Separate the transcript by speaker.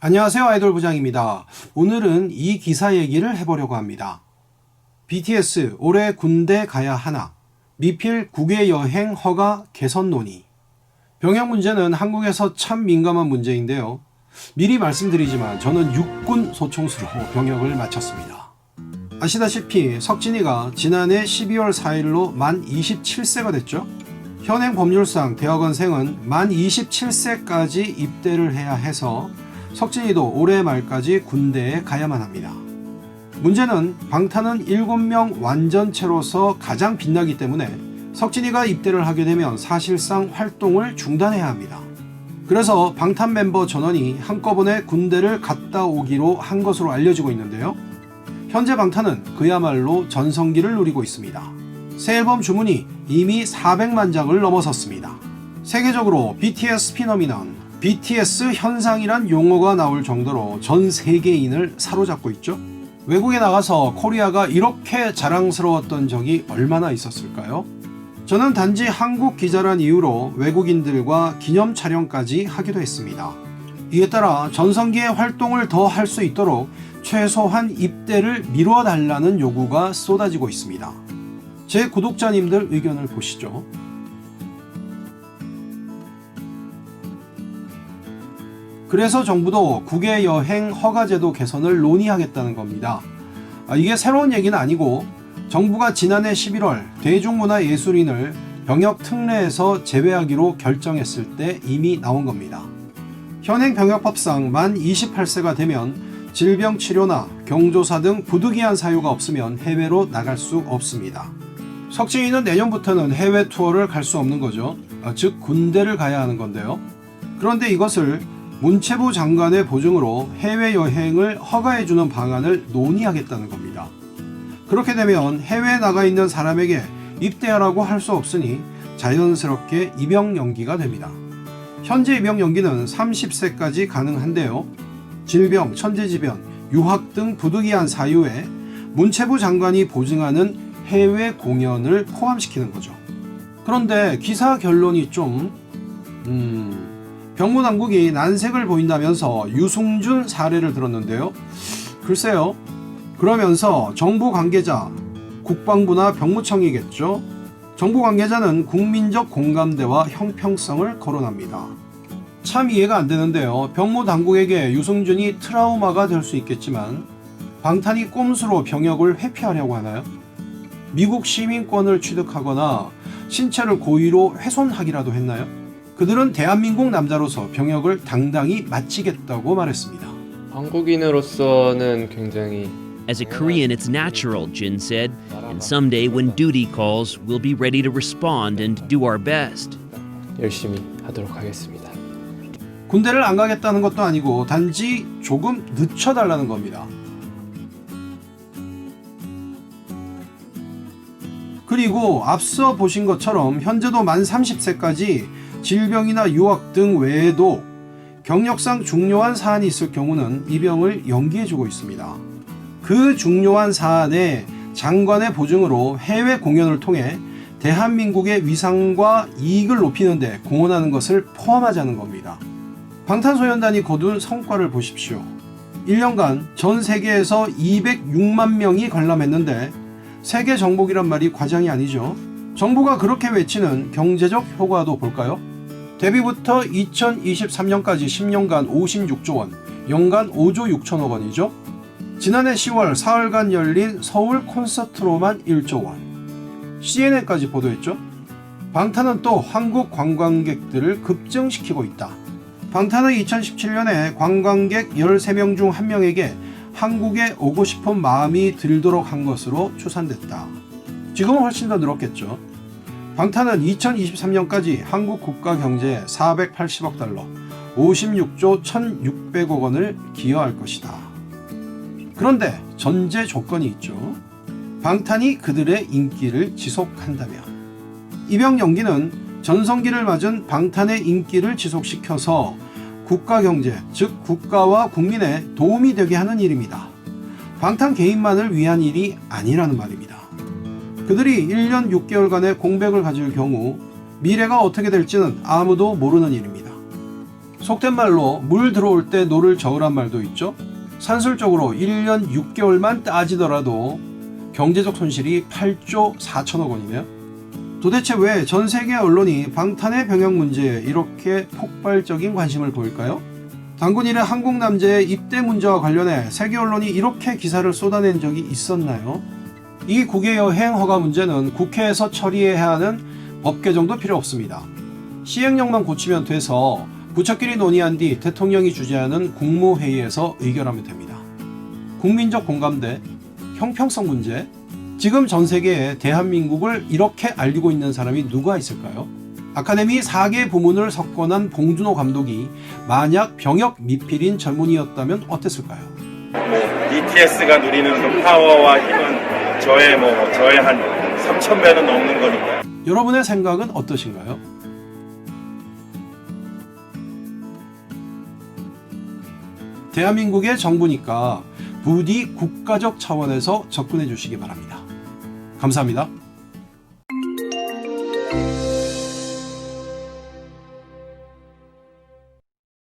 Speaker 1: 안녕하세요, 아이돌 부장입니다. 오늘은 이 기사 얘기를 해보려고 합니다. BTS 올해 군대 가야 하나? 미필 국외 여행 허가 개선 논의. 병역 문제는 한국에서 참 민감한 문제인데요. 미리 말씀드리지만 저는 육군 소총수로 병역을 마쳤습니다. 아시다시피 석진이가 지난해 12월 4일로 만 27세가 됐죠. 현행 법률상 대학원생은 만 27세까지 입대를 해야 해서 석진이도 올해 말까지 군대에 가야만 합니다. 문제는 방탄은 7명 완전체로서 가장 빛나기 때문에 석진이가 입대를 하게 되면 사실상 활동을 중단해야 합니다. 그래서 방탄 멤버 전원이 한꺼번에 군대를 갔다 오기로 한 것으로 알려지고 있는데요. 현재 방탄은 그야말로 전성기를 누리고 있습니다. 새 앨범 주문이 이미 400만 장을 넘어섰습니다. 세계적으로 BTS 피노미넌, BTS 현상이란 용어가 나올 정도로 전 세계인을 사로잡고 있죠. 외국에 나가서 코리아가 이렇게 자랑스러웠던 적이 얼마나 있었을까요? 저는 단지 한국 기자란 이유로 외국인들과 기념 촬영까지 하기도 했습니다. 이에 따라 전성기의 활동을 더 할 수 있도록 최소한 입대를 미뤄 달라는 요구가 쏟아지고 있습니다. 제 구독자님들 의견을 보시죠. 그래서 정부도 국외 여행 허가제도 개선을 논의하겠다는 겁니다. 이게 새로운 얘기는 아니고 정부가 지난해 11월 대중문화예술인을 병역 특례에서 제외하기로 결정했을 때 이미 나온 겁니다. 현행 병역법상 만 28세가 되면 질병 치료나 경조사 등 부득이한 사유가 없으면 해외로 나갈 수 없습니다. 석진이는 내년부터는 해외 투어를 갈 수 없는 거죠. 즉 군대를 가야 하는 건데요. 그런데 이것을 문체부 장관의 보증으로 해외여행을 허가해주는 방안을 논의하겠다는 겁니다. 그렇게 되면 해외에 나가 있는 사람에게 입대하라고 할 수 없으니 자연스럽게 입영 연기가 됩니다. 현재 입영 연기는 30세까지 가능한데요. 질병, 천재지변, 유학 등 부득이한 사유에 문체부 장관이 보증하는 해외 공연을 포함시키는 거죠. 그런데 기사 결론이 좀 병무당국이 난색을 보인다면서 유승준 사례를 들었는데요. 글쎄요. 그러면서 정부 관계자, 국방부나 병무청이겠죠. 정부 관계자는 국민적 공감대와 형평성을 거론합니다. 참 이해가 안 되는데요. 병무당국에게 유승준이 트라우마가 될 수 있겠지만 방탄이 꼼수로 병역을 회피하려고 하나요? 미국 시민권을 취득하거나 신체를 고의로 훼손하기라도 했나요? 그들은 대한민국 남자로서 병역을 당당히 마치겠다고 말했습니다.
Speaker 2: 한국인으로서는 굉장히
Speaker 3: As a Korean, it's natural, Jin said, and someday when duty calls, we'll be ready to respond and do our best.
Speaker 2: 열심히 하도록 하겠습니다.
Speaker 1: 군대를 안 가겠다는 것도 아니고 단지 조금 늦춰달라는 겁니다. 그리고 앞서 보신 것처럼 현재도 만 30세까지 질병이나 유학 등 외에도 경력상 중요한 사안이 있을 경우는 입영을 연기해주고 있습니다. 그 중요한 사안에 장관의 보증으로 해외 공연을 통해 대한민국의 위상과 이익을 높이는 데 공헌하는 것을 포함하자는 겁니다. 방탄소년단이 거둔 성과를 보십시오. 1년간 전 세계에서 206만 명이 관람했는데 세계 정복이란 말이 과장이 아니죠. 정부가 그렇게 외치는 경제적 효과도 볼까요? 데뷔부터 2023년까지 10년간 56조 원, 연간 5조 6천억 원이죠. 지난해 10월 사흘간 열린 서울 콘서트로만 1조 원. CNN까지 보도했죠. 방탄은 또 한국 관광객들을 급증시키고 있다. 방탄은 2017년에 관광객 13명 중 1명에게 한국에 오고 싶은 마음이 들도록 한 것으로 추산됐다. 지금은 훨씬 더 늘었겠죠. 방탄은 2023년까지 한국 국가 경제에 480억 달러, 56조 1,600억 원을 기여할 것이다. 그런데 전제 조건이 있죠. 방탄이 그들의 인기를 지속한다면. 입영 연기는 전성기를 맞은 방탄의 인기를 지속시켜서 국가 경제, 즉 국가와 국민에 도움이 되게 하는 일입니다. 방탄 개인만을 위한 일이 아니라는 말입니다. 그들이 1년 6개월간의 공백을 가질 경우 미래가 어떻게 될지는 아무도 모르는 일입니다. 속된 말로 물 들어올 때 노를 저으란 말도 있죠. 산술적으로 1년 6개월만 따지더라도 경제적 손실이 8조 4천억 원이네요. 도대체 왜 전 세계 언론이 방탄의 병역 문제에 이렇게 폭발적인 관심을 보일까요? 단군 이래 한국 남자의 입대 문제와 관련해 세계 언론이 이렇게 기사를 쏟아낸 적이 있었나요? 이 국외 여행 허가 문제는 국회에서 처리해야 하는 법 개정도 필요 없습니다. 시행령만 고치면 돼서 부처끼리 논의한 뒤 대통령이 주재하는 국무회의에서 의결하면 됩니다. 국민적 공감대, 형평성 문제, 지금 전 세계에 대한민국을 이렇게 알리고 있는 사람이 누가 있을까요? 아카데미 4개 부문을 석권한 봉준호 감독이 만약 병역 미필인 젊은이였다면 어땠을까요?
Speaker 4: BTS가 누리는 그 파워와 힘은 저의 한 3,000배는 넘는 거니까요.
Speaker 1: 여러분의 생각은 어떠신가요? 대한민국의 정부니까 부디 국가적 차원에서 접근해 주시기 바랍니다. 감사합니다.